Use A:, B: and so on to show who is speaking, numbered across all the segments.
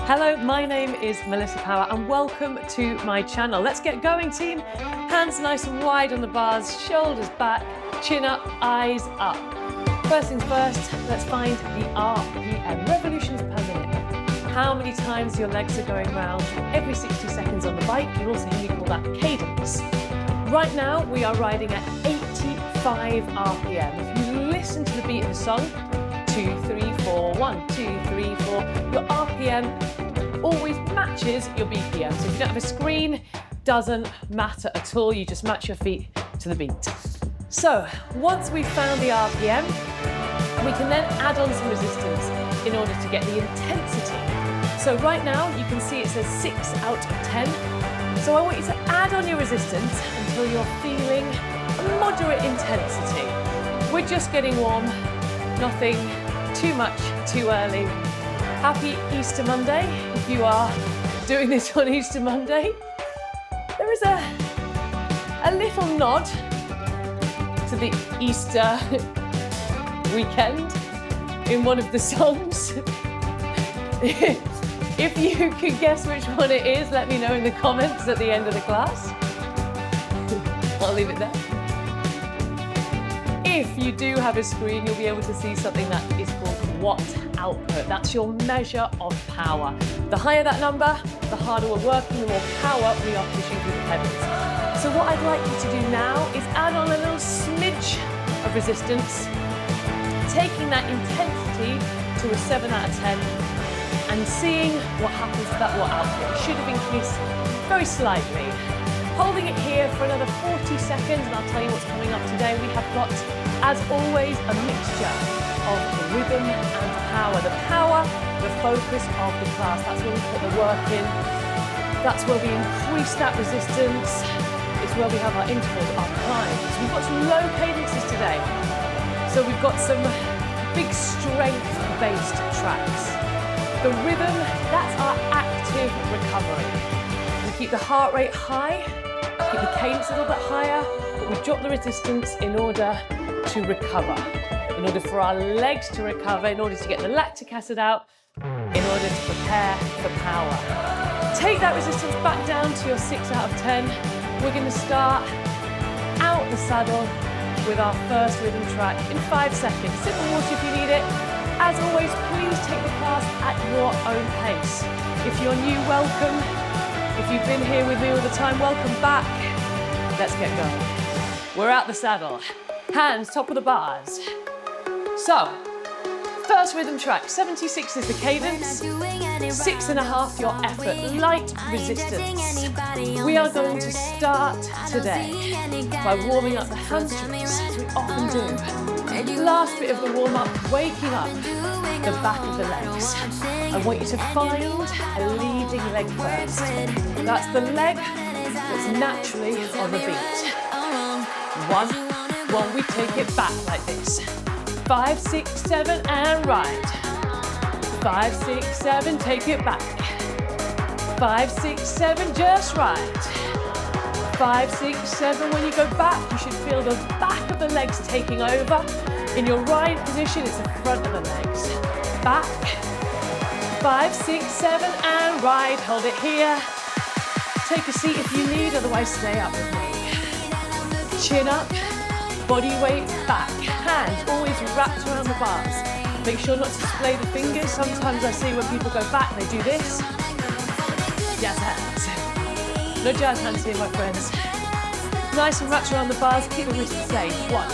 A: Hello, my name is Melissa Power and welcome to my channel. Let's get going, team. Hands nice and wide on the bars, shoulders back, chin up, eyes up. First things first, let's find the RPM, revolutions per minute. How many times your legs are going round every 60 seconds on the bike. You'll also hear me call that cadence. Right now, we are riding at 85 RPM. If you listen to the beat of the song, 2, 3, 4, 1, 2, 3, 4, your RPM always matches your BPM. So if you don't have a screen, doesn't matter at all. You just match your feet to the beat. So once we've found the RPM, we can then add on some resistance in order to get the intensity. So right now you can see it says 6 out of 10. So I want you to add on your resistance until you're feeling a moderate intensity. We're just getting warm, nothing too much, too early. Happy Easter Monday, if you are doing this on Easter Monday. There is a little nod to the Easter weekend in one of the songs. If you can guess which one it is, let me know in the comments at the end of the class. I'll leave it there. If you do have a screen, you'll be able to see something that is called watt output. That's your measure of power. The higher that number, the harder we're working, the more power we are pushing through the pedals. So what I'd like you to do now is add on a little smidge of resistance, taking that intensity to a 7 out of 10 and seeing what happens to that watt output. It should have increased very slightly. Holding it here for another 40 seconds, and I'll tell you what's coming up today. We have got, as always, a mixture of rhythm and power. The power, the focus of the class. That's where we put the work in. That's where we increase that resistance. It's where we have our intervals, our climbs. We've got some low cadences today. So we've got some big strength-based tracks. The rhythm, that's our active recovery. We keep the heart rate high, keep the cadence a little bit higher, but we drop the resistance in order to recover, in order for our legs to recover, in order to get the lactic acid out, in order to prepare for power. Take that resistance back down to your 6 out of 10. We're going to start out the saddle with our first rhythm track in 5 seconds. Sip of water if you need it. As always, please take the class at your own pace. If you're new, welcome. If you've been here with me all the time, welcome back. Let's get going. We're out the saddle. Hands top of the bars. So, first rhythm track, 76 is the cadence, 6.5 your effort, light resistance. We are going to start today by warming up the hamstrings, as we often do. Last bit of the warm-up, waking up the back of the legs. I want you to find a leading leg first. That's the leg that's naturally on the beat. 1, we take it back like this. 5, 6, 7, and right. 5, 6, 7, take it back. 5, 6, 7, just right. 5, 6, 7, when you go back, you should feel the back of the legs taking over. In your right position, it's the front of the legs. Back. 5, 6, 7, and right. Hold it here. Take a seat if you need, otherwise stay up with me. Chin up, body weight back. Hands always wrapped around the bars. Make sure not to splay the fingers. Sometimes I see when people go back, they do this. Jazz hands. No jazz hands here, my friends. Nice and wrapped around the bars. Keep the wrists safe. 1.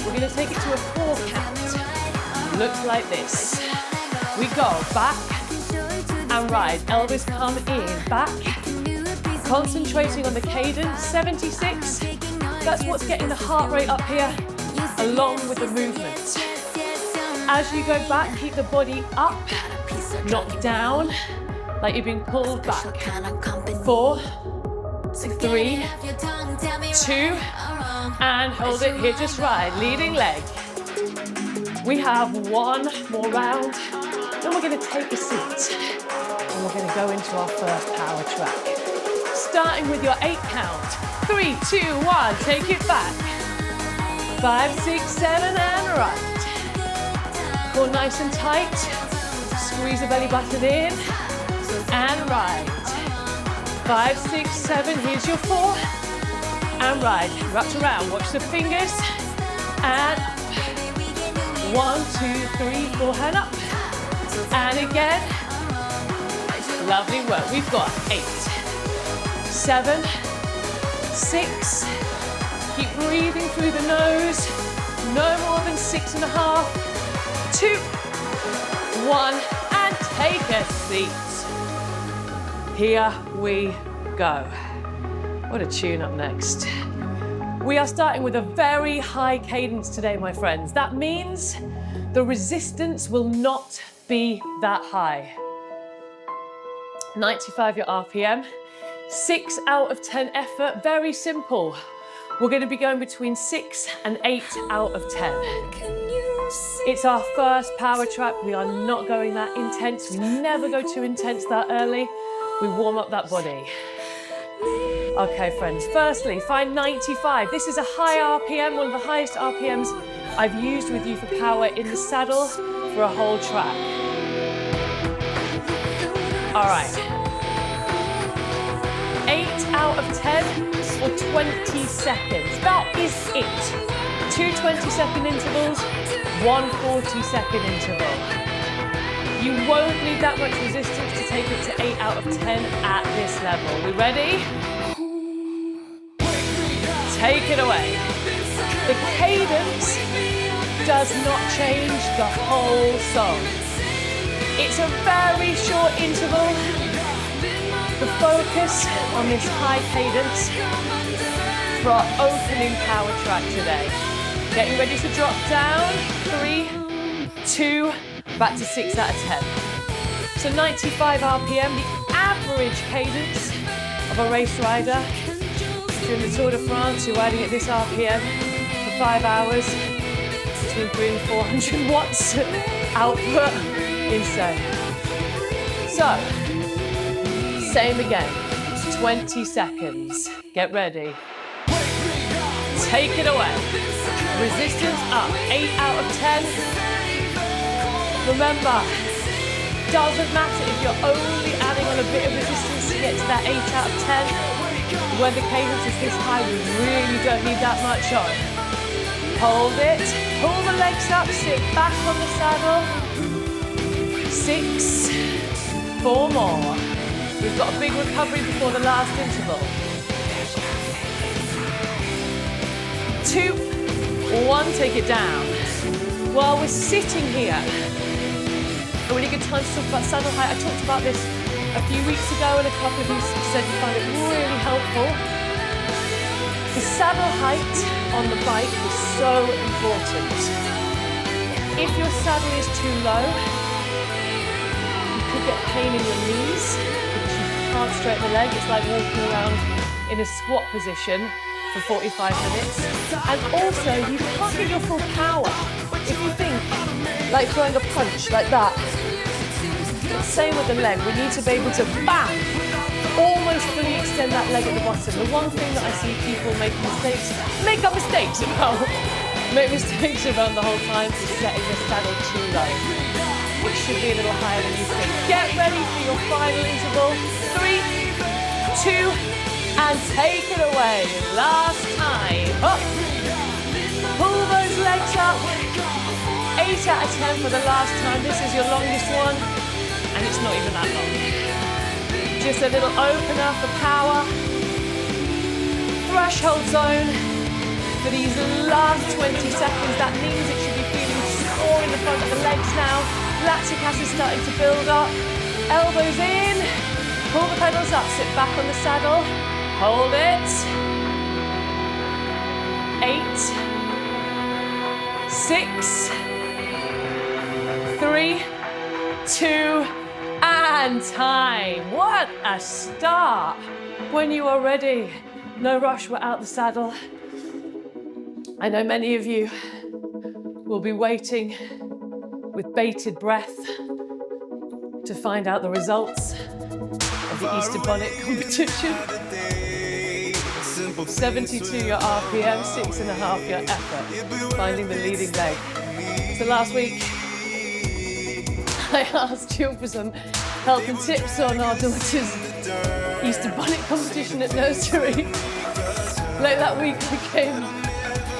A: We're going to take it to a 4 count. Looks like this. We go back and right. Elbows come in, back. Concentrating on the cadence, 76. That's what's getting the heart rate up here, along with the movement. As you go back, keep the body up, not down, like you're being pulled back. 4, 3, 2, and hold it here, just right. Leading leg. We have 1 more round, then we're going to take a seat, and we're going to go into our first power track. Starting with your 8 count. 3, 2, 1, take it back. 5, 6, 7, and right. Core nice and tight. squeeze the belly button in, and ride. 5, 6, 7, here's your 4, and ride. Wrapped around, watch the fingers, and up. 1, 2, 3, 4, hand up, and again. Lovely work. We've got 8, 7, 6. Keep breathing through the nose. No more than 6.5, 2, 1, and take a seat. Here we go. What a tune up next. We are starting with a very high cadence today, my friends. That means the resistance will not be that high. 95 your RPM, 6 out of 10 effort, very simple. We're going to be going between 6 and 8 out of 10. It's our first power track. We are not going that intense. We never go too intense that early. We warm up that body. Okay, friends, firstly, find 95. This is a high RPM, one of the highest RPMs I've used with you for power in the saddle for a whole track. All right. 8 out of 10 for 20 seconds. That is it. 2 20-second intervals, 1 40-second interval. You won't need that much resistance to take it to 8 out of 10 at this level. We ready? Take it away. The cadence does not change the whole song. It's a very short interval. The focus on this high cadence for our opening power track today. Getting ready to drop down. 3, 2, back to 6 out of 10. So 95 RPM, the average cadence of a race rider. During the Tour de France, you're riding at this RPM for 5 hours, between 300 and 400 watts output. Insane. So, same again, 20 seconds. Get ready. Take it away. Resistance up, 8 out of 10. Remember, doesn't matter if you're only adding on a bit of resistance to get to that 8 out of 10. When the cadence is this high, we really don't need that much on. Hold it, pull the legs up, sit back on the saddle. 6, 4 more. We've got a big recovery before the last interval. 2, 1, take it down. While we're sitting here, a really good time to talk about saddle height. I talked about this a few weeks ago and a couple of you said you find it really helpful. The saddle height on the bike is so important. If your saddle is too low, you could get pain in your knees because you can't straighten the leg. It's like walking around in a squat position for 45 minutes. And also, you can't get your full power. If you think, like throwing a punch like that, same with the leg, we need to be able to bam, almost fully extend that leg at the bottom. The one thing that I see people make mistakes around the whole time is setting the saddle too low. It should be a little higher than you think. Get ready for your final interval. 3, 2, and take it away. Last time. Up. Pull those legs up. 8 out of 10 for the last time. This is your longest one. And it's not even that long. Just a little opener for power. Threshold zone for these last 20 seconds. That means it should be feeling sore in the front of the legs now. Lactic acid starting to build up. Elbows in. Pull the pedals up. Sit back on the saddle. Hold it. 8, 6, 3, 2, and time. What a start. When you are ready, no rush, we're out the saddle. I know many of you will be waiting with bated breath to find out the results of the Easter bonnet competition. 72 your RPM, 6.5 your effort, finding the leading leg. So last week, I asked Jill for some help and tips on our daughter's Easter bonnet competition at nursery. Late that week I came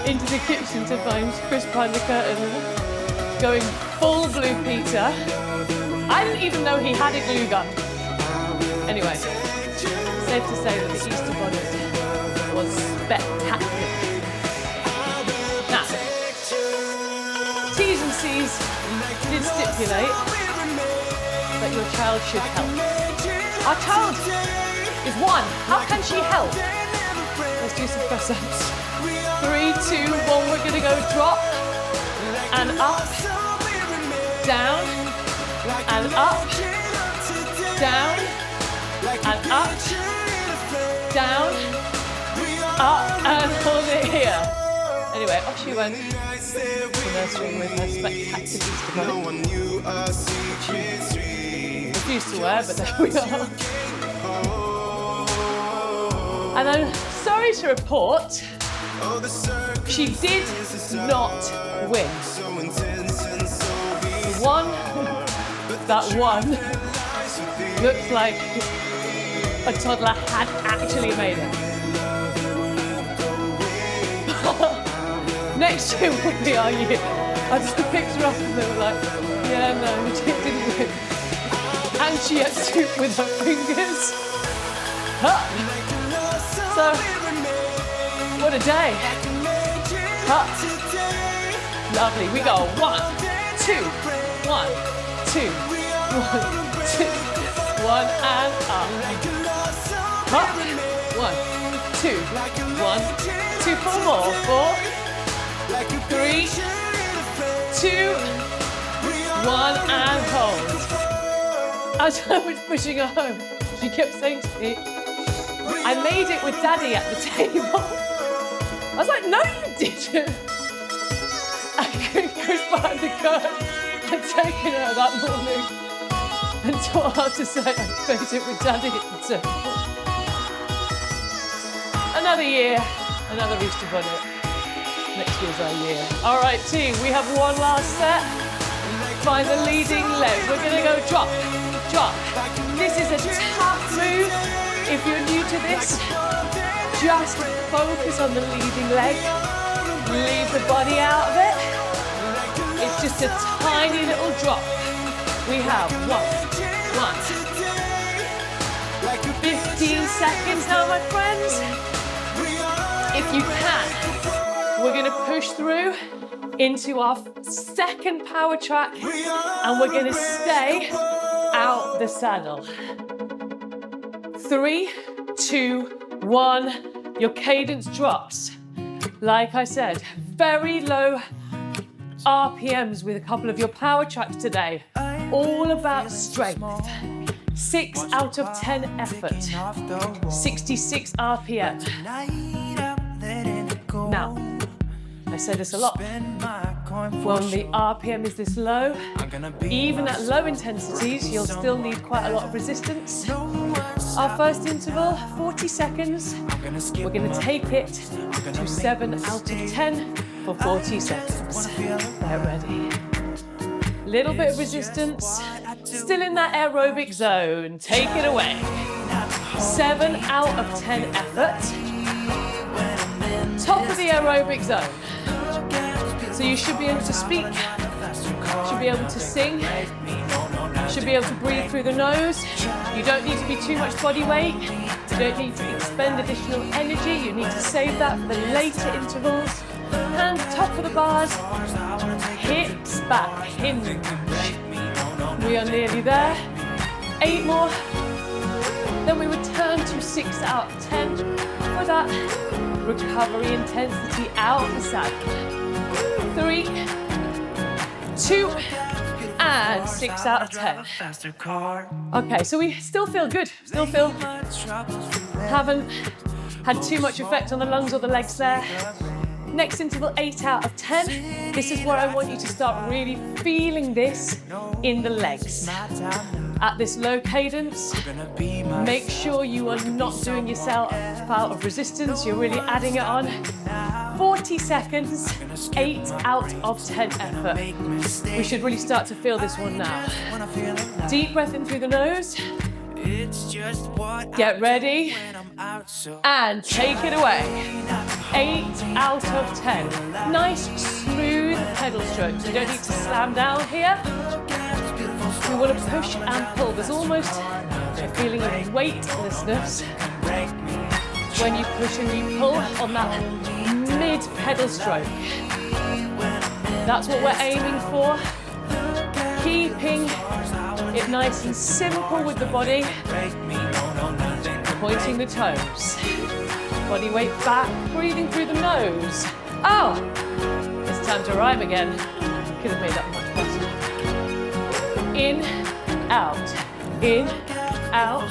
A: into the kitchen to find Chris behind the curtain going full Blue Peter. I didn't even know he had a glue gun. Anyway, safe to say that the Easter bonnet was spectacular. Now, T's and C's did stipulate that your child should help. Our child is one. How can she help? Let's do some press-ups. 3, 2, 1. We're going to go drop and up, down and up, down and up, down, up, and hold it here. Anyway, off she went to the nursery with her spectacular Easter bonnet. Refused to wear, but there we are. And I'm sorry to report, she did not win. The one that won looks like a toddler had actually made it. Next year will be our year. I just picked her up and they were like, yeah, no, she didn't win. And she had soup with her fingers. Huh. So, what a day. Huh. Lovely. We go 1, 2, 1, 2, 1, 2, 1, and up. Up. 1, 2, 1, 2, 4 more. 4, 3, 2, 1, and hold. As I was pushing her home, she kept saying to me, I made it with Daddy at the table. I was like, no, you didn't. I Chris behind the curtain had taken her that morning and taught her to say, I made it with Daddy at the table. Another year, another Easter bonnet. Next year's our year. All right, team, we have one last set. Find the leading leg. We're going to go drop, drop. This is a tough move. If you're new to this, just focus on the leading leg. Leave the body out of it. It's just a tiny little drop. We have 15 seconds now, my friends. If you can, we're going to push through into our second power track and we're going to stay out the saddle. 3, 2, 1, your cadence drops. Like I said, very low RPMs with a couple of your power tracks today. All about strength. 6 out of 10 effort. 66 RPM. Now, I say this a lot. When the RPM is this low, even at low intensities, you'll still need quite a lot of resistance. Our first interval, 40 seconds. We're going to take it to 7 out of 10 for 40 seconds. Get ready. Little bit of resistance. Still in that aerobic zone. Take it away. 7 out of 10 effort. Top of the aerobic zone. So you should be able to speak, should be able to sing, should be able to breathe through the nose. You don't need to be too much body weight. You don't need to expend additional energy. You need to save that for the later intervals. Hands top of the bars, hips back, hinge. We are nearly there. 8 more. Then we return to 6 out of 10 for that recovery intensity out of the saddle. 3, 2, and 6 out of 10. Okay, so we still feel good. Still feel haven't had too much effect on the lungs or the legs there. Next interval, 8 out of 10. This is where I want you to start really feeling this in the legs. At this low cadence, make sure you are not doing yourself out of resistance. You're really adding it on. 40 seconds, 8 out of 10 effort. We should really start to feel this one now. Deep breath in through the nose. Get ready. And take it away. 8 out of 10. Nice, smooth pedal strokes. You don't need to slam down here. We want to push and pull. There's almost a feeling of weightlessness when you push and you pull on that mid-pedal stroke. That's what we're aiming for. Keeping it nice and simple with the body. Pointing the toes. Body weight back, breathing through the nose. Oh, it's time to rhyme again. Could have made that much faster. In, out, in, out.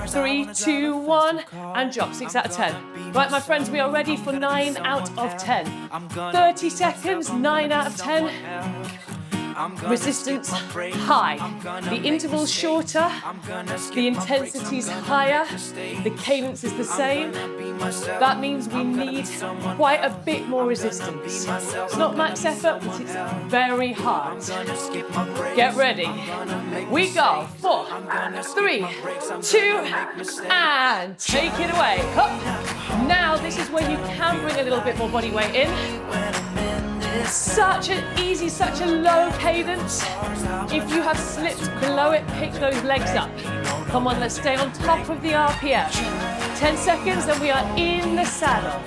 A: 3, 2, 1, and drop. 6 out of 10. Right, my friends, we are ready for 9 out of 10. 30 seconds, 9 out of 10. Resistance high. The interval's shorter, the intensity's higher, the cadence is the same. That means we need quite a bit more resistance. It's not max effort, but it's very hard. Get ready. We go. 4, 3, 2, and take it away. Up. Now, this is where you can bring a little bit more body weight in. Such an easy, such a low cadence. If you have slipped below it, pick those legs up. Come on, let's stay on top of the RPM. 10 seconds, then we are in the saddle.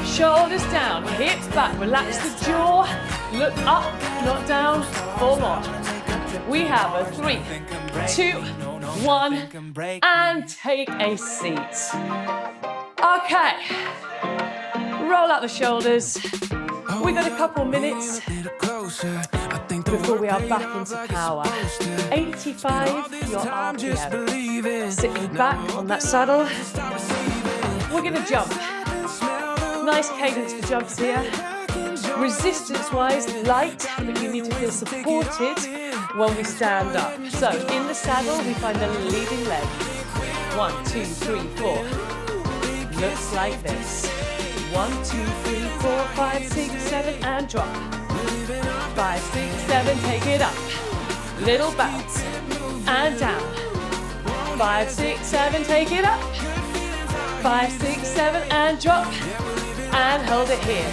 A: Shoulders down, hips back, relax the jaw. Look up, not down. 4 more. We have a 3, 2, 1, and take a seat. Okay, roll out the shoulders. We've got a couple minutes before we are back into power. 85 your RPM. Sitting back on that saddle. We're going to jump. Nice cadence for jumps here. Resistance-wise, light, but you need to feel supported when we stand up. So in the saddle, we find the leading leg. 1, 2, 3, 4. Looks like this. 1, 2, 3, 4, 5, 6, 7, and drop. 5, 6, 7, take it up. Little bounce, and down. 5, 6, 7, take it up. 5, 6, 7, and drop. And hold it here.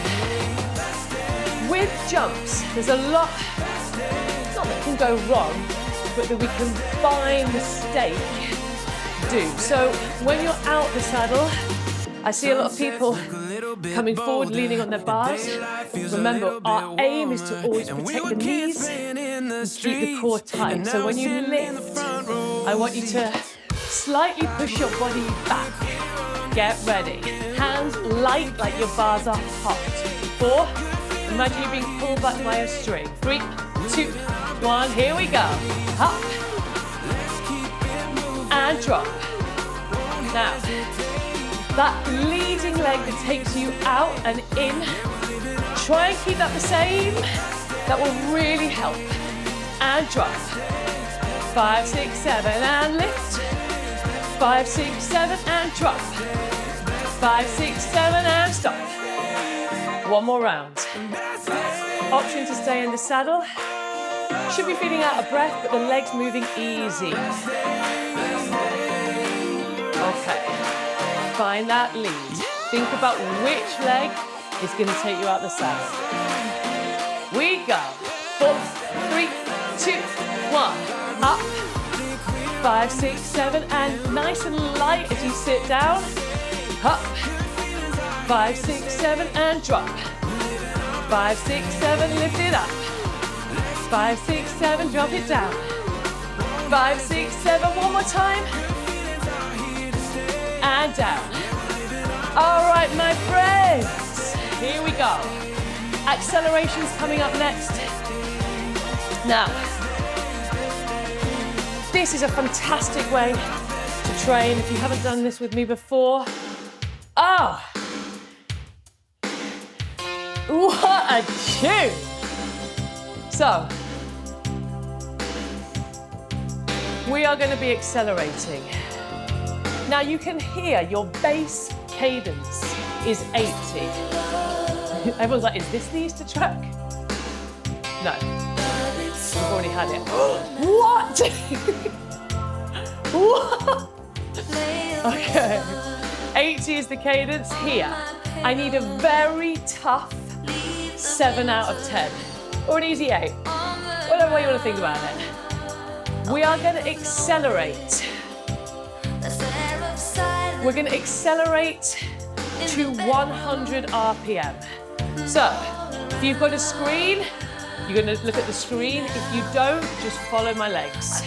A: With jumps, there's a lot, not that can go wrong, but that we combine mistake do. So when you're out the saddle, I see a lot of people coming forward, leaning on their bars. Remember, our aim is to always protect the knees and keep the core tight. So when you lift, I want you to slightly push your body back. Get ready. Hands light like your bars are hot. 4, imagine you're being pulled back by a string. 3, 2, 1, here we go. Up. And drop. Now, that leading leg that takes you out and in, try and keep that the same. That will really help. And drop. 5, 6, 7, and lift. 5, 6, 7, and drop. 5, 6, 7, and stop. One more round. Option to stay in the saddle. Should be feeling out of breath, but the legs moving easy. Okay. Find that lead. Think about which leg is going to take you out the saddle. We go. 4, 3, 2, 1. Up. 5, 6, 7, and nice and light as you sit down. Up. 5, 6, 7, and drop. 5, 6, 7, lift it up. 5, 6, 7, drop it down. 5, 6, 7, one more time. And down. All right, my friends, here we go. Acceleration's coming up next. Now, this is a fantastic way to train if you haven't done this with me before. Oh, what a tune. So, we are going to be accelerating. Now you can hear your bass cadence is 80. Everyone's like, is this the Easter track? No, we've already had it. What? What? Okay, 80 is the cadence here. I need a very tough 7 out of 10, or an easy 8, whatever way you want to think about it. We are going to accelerate. We're going to accelerate to 100 RPM. So, if you've got a screen, you're going to look at the screen. If you don't, just follow my legs.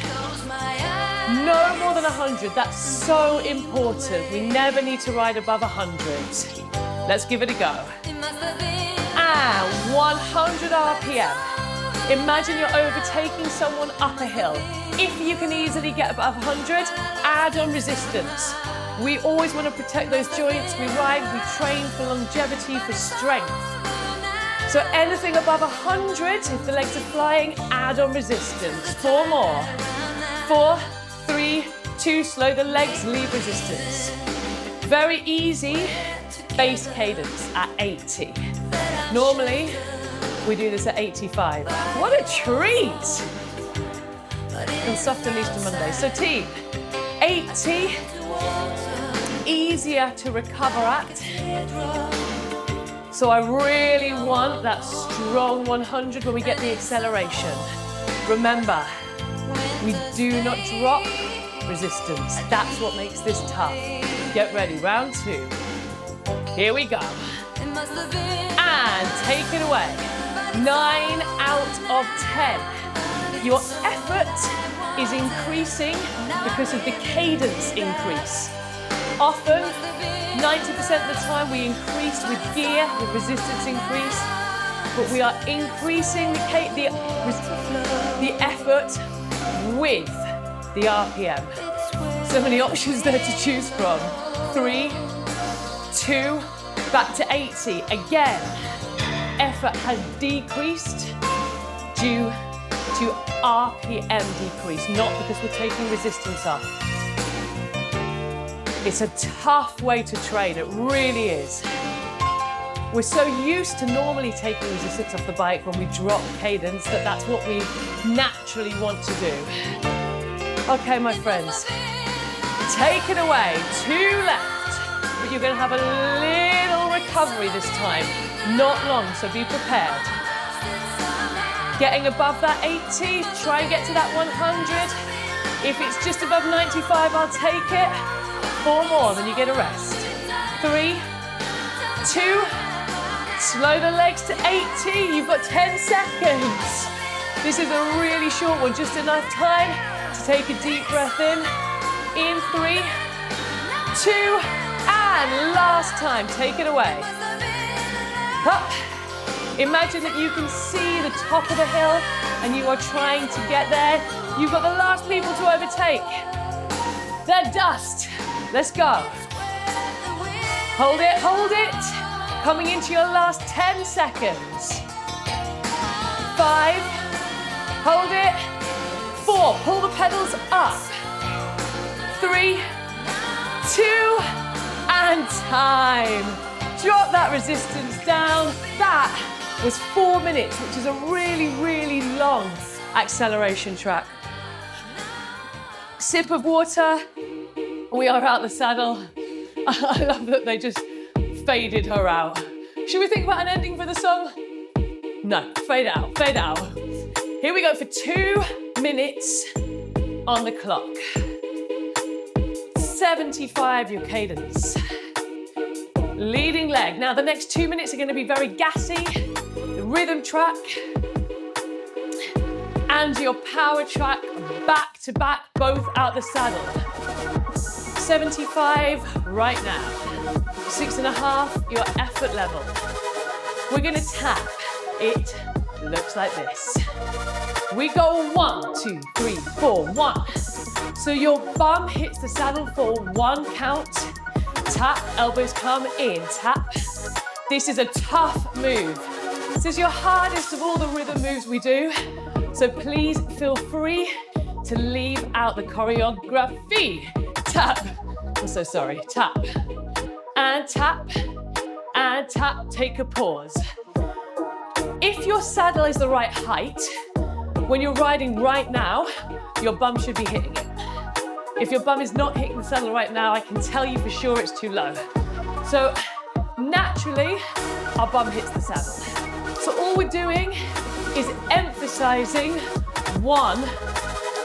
A: No more than 100, that's so important. We never need to ride above 100. Let's give it a go. And 100 RPM. Imagine you're overtaking someone up a hill. If you can easily get above 100, add on resistance. We always want to protect those joints. We ride, we train for longevity, for strength. So anything above 100, if the legs are flying, add on resistance. 4 more. 4, 3, 2, slow the legs, leave resistance. Very easy base cadence at 80. Normally, we do this at 85. What a treat! And soft on Easter Monday. So team, 80, easier to recover at. So I really want that strong 100 when we get the acceleration. Remember, we do not drop resistance. That's what makes this tough. Get ready, round 2. Here we go. And take it away. 9 out of 10. Your effort is increasing because of the cadence increase. Often, 90% of the time we increase with gear, with resistance increase, but we are increasing the effort with the RPM. So many options there to choose from. 3, 2, back to 80. Again, effort has decreased due to RPM decrease, not because we're taking resistance off. It's a tough way to train, it really is. We're so used to normally taking resistance off the bike when we drop cadence that that's what we naturally want to do. Okay, my friends, take it away, 2 left, but you're going to have a little recovery this time, not long, so be prepared. Getting above that 80, try and get to that 100. If it's just above 95, I'll take it. 4 more, then you get a rest. 3, 2, slow the legs to 80. You've got 10 seconds. This is a really short one, just enough time to take a deep breath in. In 3, 2, and last time, take it away. Up. Imagine that you can see the top of the hill and you are trying to get there. You've got the last people to overtake. They're dust. Let's go. Hold it, hold it. Coming into your last 10 seconds. 5, hold it. 4, pull the pedals up. 3, 2, and time. Drop that resistance down. That was 4 minutes, which is a really, really long acceleration track. Sip of water. We are out the saddle. I love that they just faded her out. Should we think about an ending for the song? No, fade out, fade out. Here we go for 2 minutes on the clock. 75 your cadence. Leading leg. Now the next 2 minutes are going to be very gassy. The rhythm track and your power track back to back, both out the saddle. 75 right now. 6.5 your effort level. We're going to tap. It looks like this. We go 1, 2, 3, 4, 1. So your bum hits the saddle for 1 count. Tap, elbows come in, tap. This is a tough move. This is your hardest of all the rhythm moves we do. So please feel free to leave out the choreography. Tap, I'm so sorry, tap. And tap, and tap, take a pause. If your saddle is the right height, when you're riding right now, your bum should be hitting it. If your bum is not hitting the saddle right now, I can tell you for sure it's too low. So naturally, our bum hits the saddle. So all we're doing is emphasizing one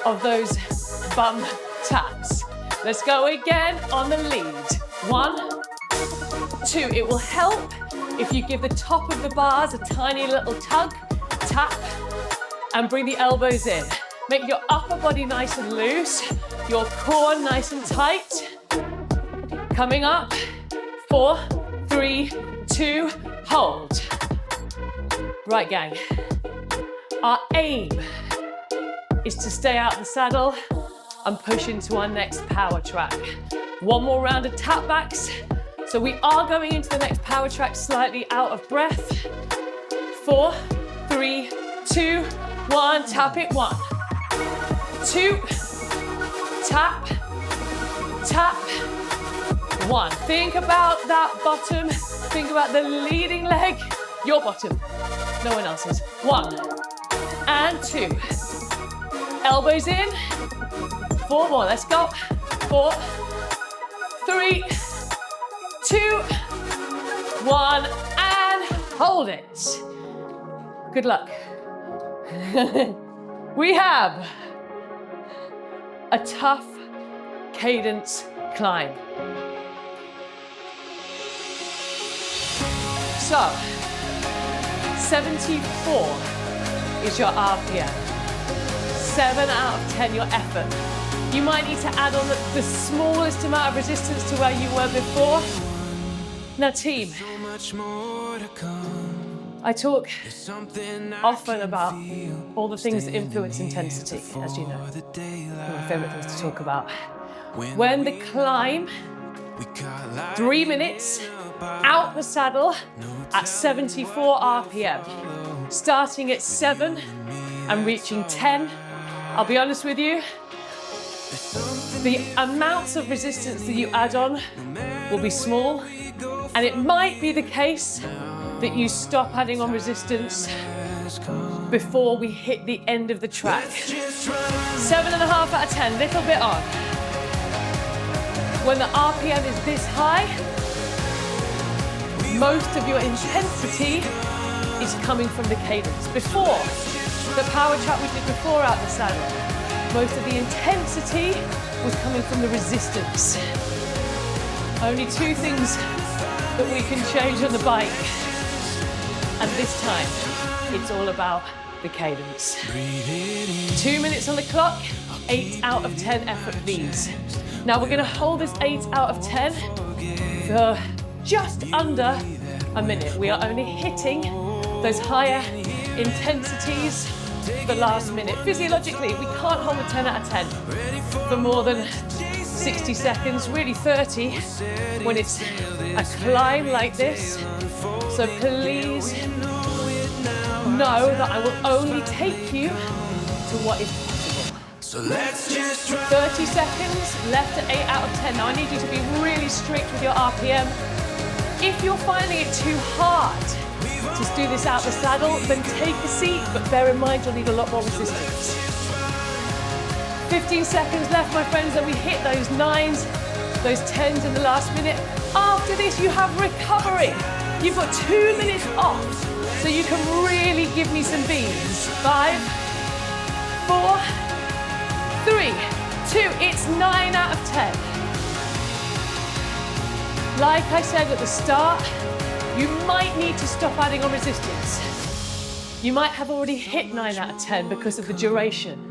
A: of those bum taps. Let's go again on the lead. 1, 2. It will help if you give the top of the bars a tiny little tug, tap, and bring the elbows in. Make your upper body nice and loose, your core nice and tight. Coming up, 4, 3, 2, hold. Right, gang. Our aim is to stay out of the saddle and push into our next power track. One more round of tap backs. So we are going into the next power track slightly out of breath. 4, 3, 2, 1. Tap it. 1, 2, tap, tap. 1. Think about that bottom. Think about the leading leg. Your bottom, no one else's. 1 and 2. Elbows in. 4 more. Let's go. 4, 3, 2, 1, and hold it. Good luck. We have a tough cadence climb. So, 74 is your RPM. 7 out of 10 your effort. You might need to add on the smallest amount of resistance to where you were before. Now team, I talk often about all the things that influence intensity, as you know. One of my favorite things to talk about. When the climb, 3 minutes, out the saddle at 74 RPM, starting at 7 and reaching 10. I'll be honest with you, the amounts of resistance that you add on will be small, and it might be the case that you stop adding on resistance before we hit the end of the track. 7.5 out of 10, little bit on. When the RPM is this high, most of your intensity is coming from the cadence. Before, the power track we did before out the saddle, most of the intensity was coming from the resistance. Only 2 things that we can change on the bike. And this time, it's all about the cadence. 2 minutes on the clock, 8 out of 10 effort these. Now we're gonna hold this 8 out of 10 for just under a minute. We are only hitting those higher intensities the last minute. Physiologically, we can't hold a 10 out of 10 for more than 60 seconds, really 30 when it's a climb like this. So please know that I will only take you to what is possible. 30 seconds left at 8 out of 10. Now I need you to be really strict with your RPM. If you're finding it too hard to do this out the saddle, then take a seat, but bear in mind you'll need a lot more resistance. 15 seconds left, my friends, and we hit those 9s, those 10s in the last minute. After this, you have recovery. You've got 2 minutes off, so you can really give me some beans. 5, 4, 3, 2, it's 9 out of 10. Like I said at the start, you might need to stop adding on resistance. You might have already hit 9 out of 10 because of the duration.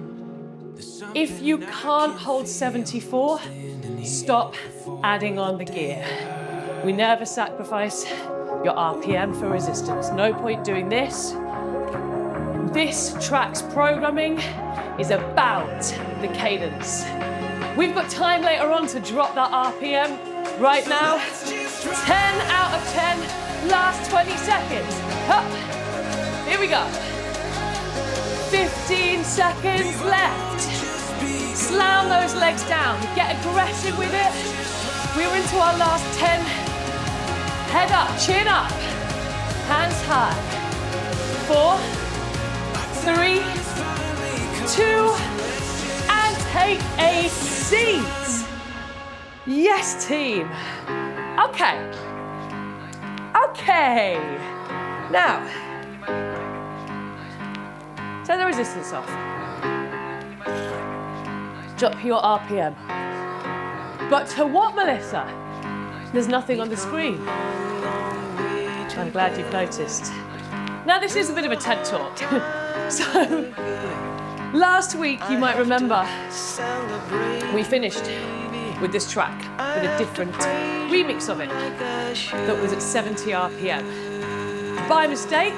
A: If you can't hold 74, stop adding on the gear. We never sacrifice your RPM for resistance. No point doing this. This track's programming is about the cadence. We've got time later on to drop that RPM. Right now, 10 out of 10, last 20 seconds. Up. Here we go. 15 seconds left. Slam those legs down, get aggressive with it. We're into our last 10. Head up, chin up, hands high. 4, 3, 2, and take a seat. Yes, team. Okay. Okay. Now, turn the resistance off. Drop your RPM. But to what, Melissa? There's nothing on the screen. I'm glad you've noticed. Now, this is a bit of a TED Talk. So, last week, you might remember, we finished with this track, with a different remix of it that was at 70 RPM. By mistake,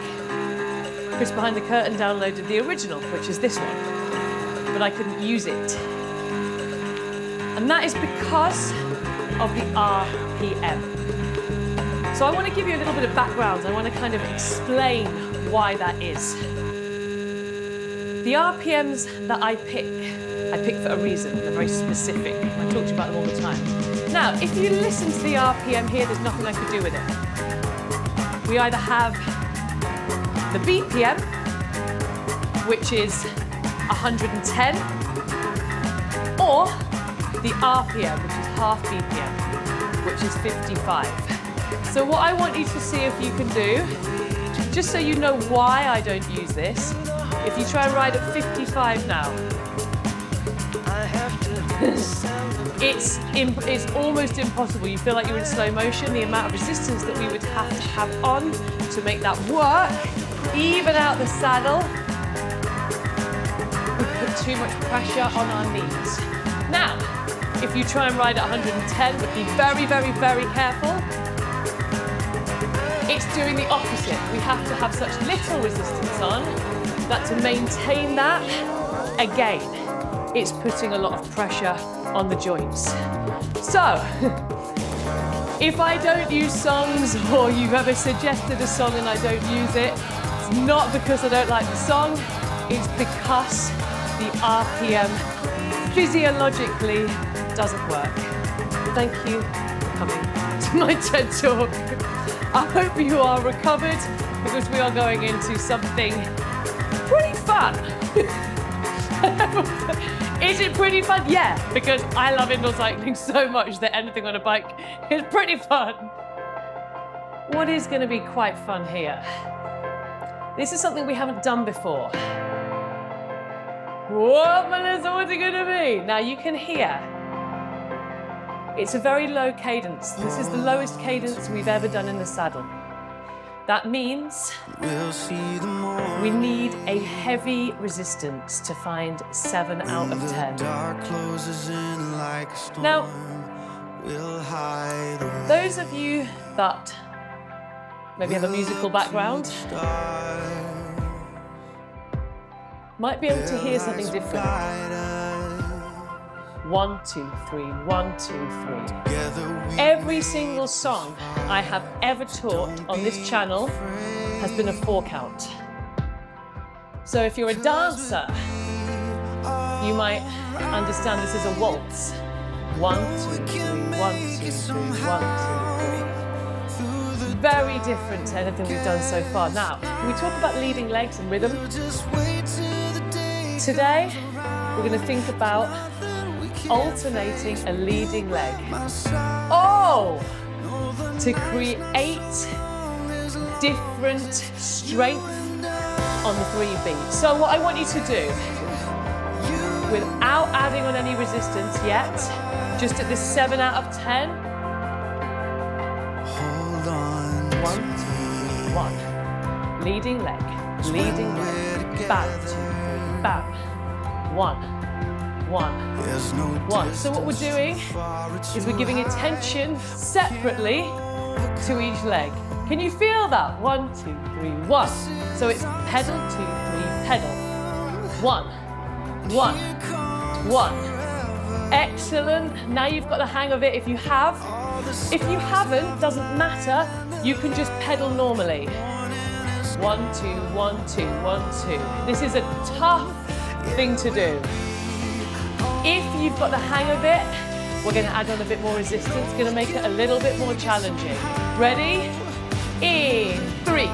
A: Chris Behind the Curtain downloaded the original, which is this one, but I couldn't use it. And that is because of the RPM. So I want to give you a little bit of background. I want to kind of explain why that is. The RPMs that I pick for a reason. They're very specific. I talk to you about them all the time. Now, if you listen to the RPM here, there's nothing I could do with it. We either have the BPM, which is 110, or the RPM, which is half BPM, which is 55. So what I want you to see if you can do, just so you know why I don't use this, if you try and ride at 55 now, it's almost impossible. You feel like you're in slow motion. The amount of resistance that we would have to have on to make that work, even out the saddle, would put too much pressure on our knees. Now, if you try and ride at 110, but be very, very, very careful, it's doing the opposite. We have to have such little resistance on that to maintain that, again, it's putting a lot of pressure on the joints. So, if I don't use songs or you've ever suggested a song and I don't use it, it's not because I don't like the song, it's because the RPM physiologically doesn't work. Thank you for coming to my TED Talk. I hope you are recovered because we are going into something pretty fun. Is it pretty fun? Yeah, because I love indoor cycling so much that anything on a bike is pretty fun. What is going to be quite fun here? This is something we haven't done before. What, Melissa, what's it going to be? Now you can hear. It's a very low cadence. This is the lowest cadence we've ever done in the saddle. That means we need a heavy resistance to find 7 out of 10. Now, those of you that maybe have a musical background might be able to hear something different. 1, 2, 3, 1, 2, 3. Every single song I have ever taught on this channel has been a 4 count. So if you're a dancer, you might understand this as a waltz. 1, 2, 3, 1, 2, 3, 1, 2, 3. Very different to anything we've done so far. Now, we talk about leading legs and rhythm. Today, we're going to think about alternating a leading leg. Oh! To create different strength on the 3 beat. So what I want you to do, without adding on any resistance yet, just at this 7 out of 10. 1, 2, 1. Leading leg, bam, 2, 3, bam. 1, 1, 1. So what we're doing is we're giving attention separately to each leg. Can you feel that? 1, 2, 3, 1. So it's pedal, 2, 3, pedal. 1, 1, 1. Excellent. Now you've got the hang of it. If you haven't, doesn't matter. You can just pedal normally. 1, 2, 1, 2, 1, 2. This is a tough thing to do. If you've got the hang of it, we're going to add on a bit more resistance, going to make it a little bit more challenging. Ready? In 3,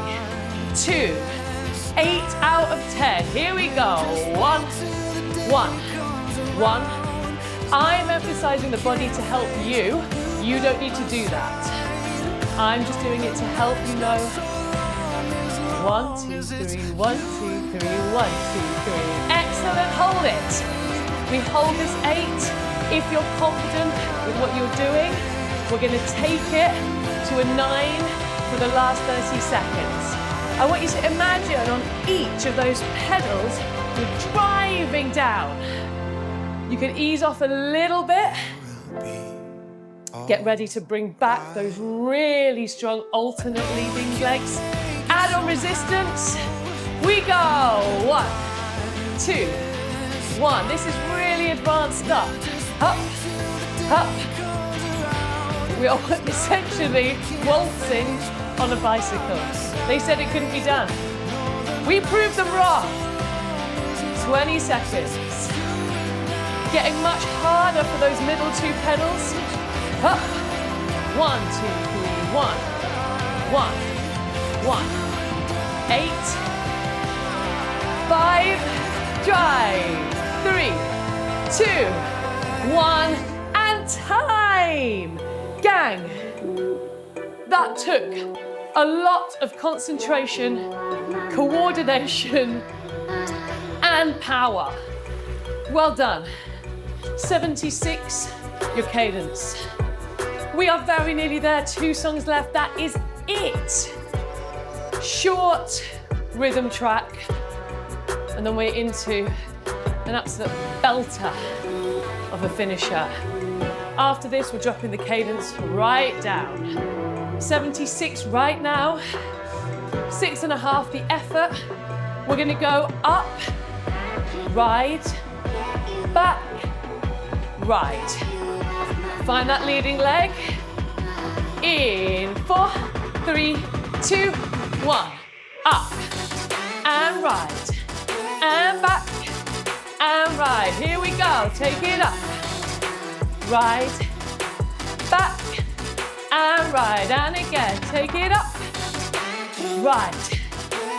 A: 2, 8 out of 10. Here we go. 1, 1, 1. I'm emphasizing the body to help you. You don't need to do that. I'm just doing it to help you know. 1, 2, 3, 1, 2, 3, 1, 2, 3. Excellent, hold it. We hold this 8. If you're confident with what you're doing, we're going to take it to a 9 for the last 30 seconds. I want you to imagine on each of those pedals, you're driving down. You can ease off a little bit. Get ready to bring back those really strong alternate leading legs. Add on resistance. We go. 1, 2, 1. This is really advanced stuff. Up, up. We are essentially waltzing on a bicycle. They said it couldn't be done. We proved them wrong. 20 seconds. Getting much harder for those middle 2 pedals. Up. 1, 2, 3, 1, 1, 1, 8, 5, drive, 3, 2, 1, and time. Gang, that took a lot of concentration, coordination, and power. Well done. 76, your cadence. We are very nearly there, 2 songs left, that is it. Short rhythm track, and then we're into an absolute belter of a finisher. After this, we're dropping the cadence right down. 76 right now, 6.5 the effort. We're gonna go up, ride, back, ride. Find that leading leg. In 4, 3, 2, 1. Up and ride. And back and ride. Here we go. Take it up. Ride. Back and ride. And again. Take it up. Ride.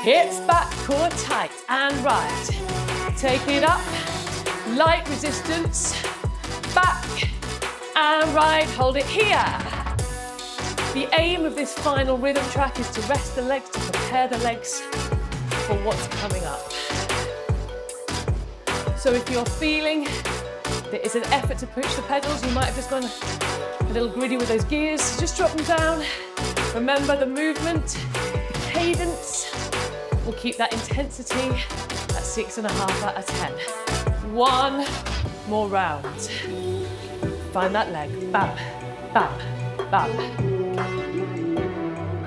A: Hips back, core tight. And ride. Take it up. Light resistance. Back and ride. Hold it here. The aim of this final rhythm track is to rest the legs, to prepare the legs for what's coming up. So if you're feeling there is an effort to push the pedals, you might have just gone a little gritty with those gears, just drop them down. Remember the movement, the cadence, will keep that intensity at 6.5 out of 10. 1 more round. Find that leg, bam, bam, bam.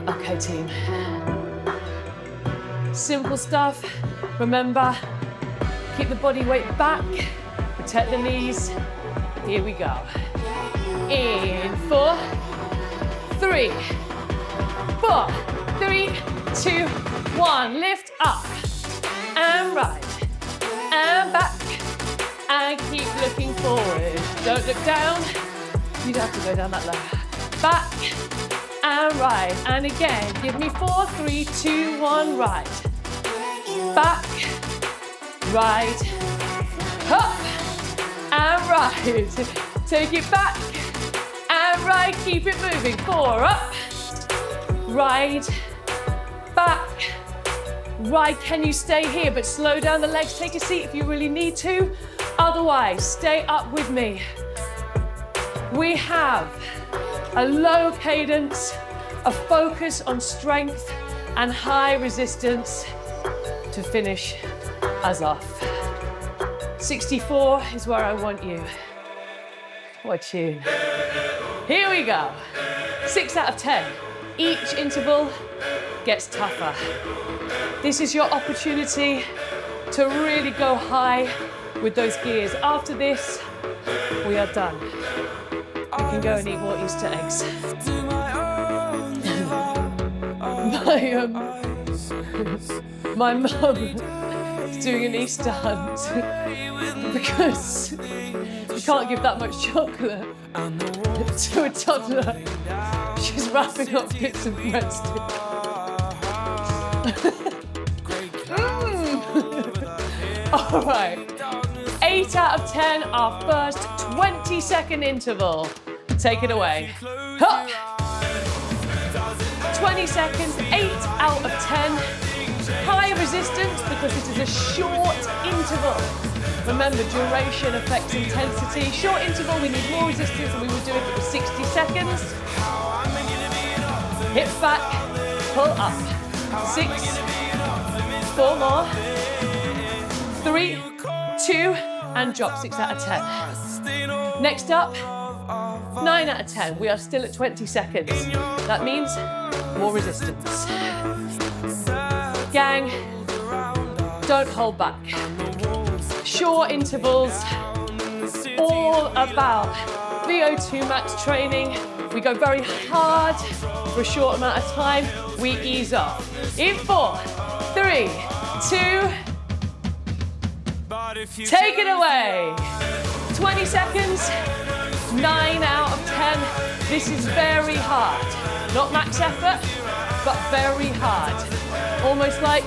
A: Okay, team. Simple stuff. Remember, keep the body weight back, protect the knees. Here we go. In 4, 3, 4, 3, 2, 1. Lift up and ride and back and keep looking forward. Don't look down. You'd have to go down that low. Back and ride. And again, give me 4, 3, 2, 1, ride. Back, ride, up, and ride. Take it back, and ride, keep it moving. 4, up, ride, back, ride. Can you stay here, but slow down the legs, take a seat if you really need to. Otherwise, stay up with me. We have a low cadence, a focus on strength and high resistance to finish us off. 64 is where I want you. What a tune. Here we go. 6 out of 10. Each interval gets tougher. This is your opportunity to really go high with those gears. After this, we are done. You can go and eat more Easter eggs. My mum is doing an Easter hunt. because you can't give that much chocolate to a toddler. She's wrapping up bits of breadstick. All right, 8 out of 10, our first 20-second interval. Take it away. Hup. 20 seconds, 8 out of 10. High resistance because it is a short interval. Remember, duration affects intensity. Short interval, we need more resistance than we would do if it was 60 seconds. Hip back, pull up. 6, 4 more. 3, 2, and drop 6 out of 10. Next up, 9 out of 10. We are still at 20 seconds. That means more resistance. Gang, don't hold back. Short intervals, all about VO2 max training. We go very hard for a short amount of time. We ease off. In 4, 3, 2, take it away. 20 seconds, 9 out of 10. This is very hard. Not max effort, but very hard. Almost like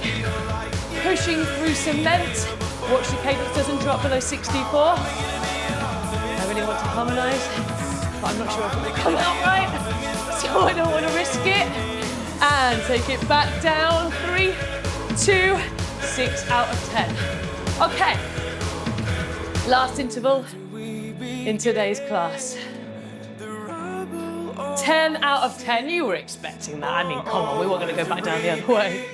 A: pushing through cement. Watch the cadence doesn't drop below 64. I really want to harmonise, but I'm not sure if it will come out right, so I don't want to risk it. And take it back down. 3, 2, 6 out of 10. Okay, last interval in today's class. 10 out of 10, you were expecting that. I mean, come on, we weren't going to go back down the other way.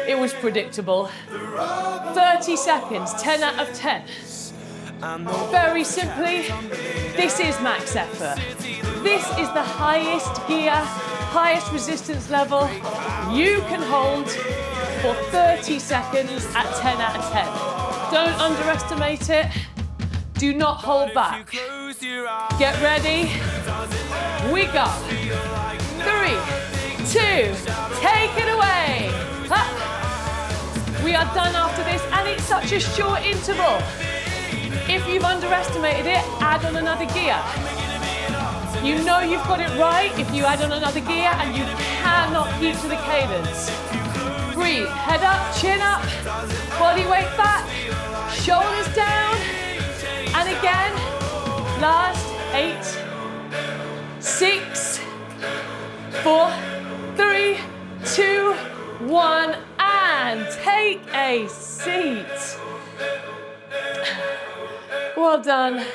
A: It was predictable. 30 seconds, 10 out of 10. Very simply, this is max effort. This is the highest gear, highest resistance level you can hold for 30 seconds at 10 out of 10. Don't underestimate it. Do not hold back. Get ready. We go. 3, 2, take it away. Up. We are done after this, and it's such a short interval. If you've underestimated it, add on another gear. You know you've got it right if you add on another gear, and you cannot keep to the cadence. Breathe, head up, chin up, body weight back, shoulders down, and again, last 8, 6, 4, 3, 2, 1, and take a seat. Well done.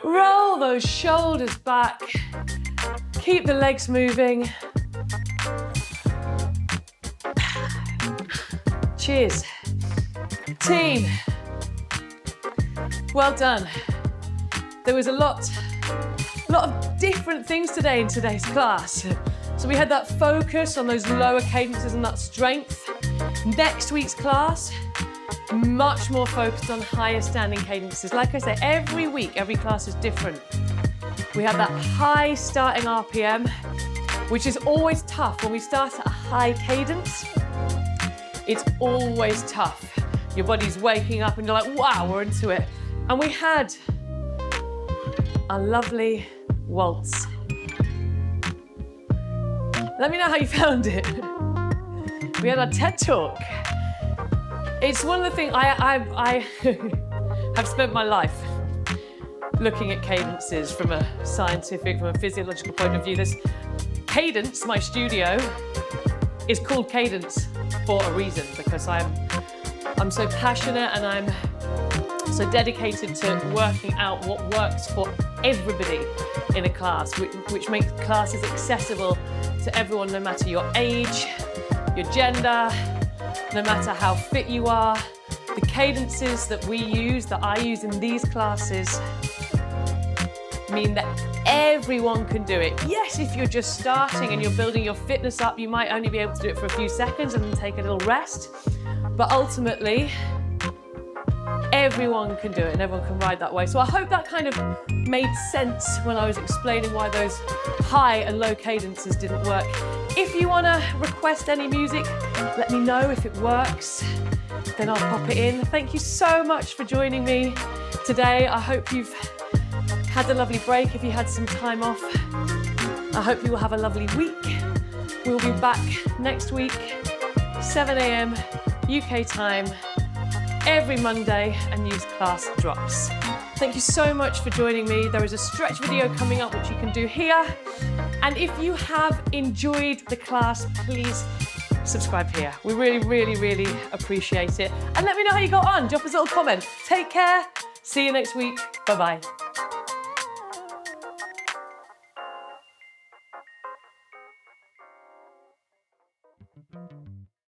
A: Roll those shoulders back. Keep the legs moving. Cheers. Team. Well done. There was a lot of different things today in today's class. So we had that focus on those lower cadences and that strength. Next week's class, much more focused on higher standing cadences. Like I say, every week, every class is different. We have that high starting RPM, which is always tough. When we start at a high cadence, it's always tough. Your body's waking up and you're like, wow, we're into it. And we had a lovely waltz. Let me know how you found it. We had our TED Talk. It's one of the things I have spent my life looking at cadences from a scientific, from a physiological point of view. This Cadence, my studio, is called Cadence for a reason, because I'm so passionate and I'm so dedicated to working out what works for everybody in a class, which makes classes accessible to everyone, no matter your age, your gender, no matter how fit you are. The cadences that we use, that I use in these classes, mean that everyone can do it. Yes, if you're just starting and you're building your fitness up, you might only be able to do it for a few seconds and then take a little rest. But ultimately, everyone can do it and everyone can ride that way. So I hope that kind of made sense when I was explaining why those high and low cadences didn't work. If you want to request any music, let me know if it works. then I'll pop it in. Thank you so much for joining me today. I hope you've had a lovely break if you had some time off. I hope you will have a lovely week. We'll be back next week, 7 a.m. UK time, every Monday, and news class drops. Thank you so much for joining me. There is a stretch video coming up which you can do here. And if you have enjoyed the class, please subscribe here. We really appreciate it. And let me know how you got on. Drop us a little comment. Take care. See you next week. Bye-bye.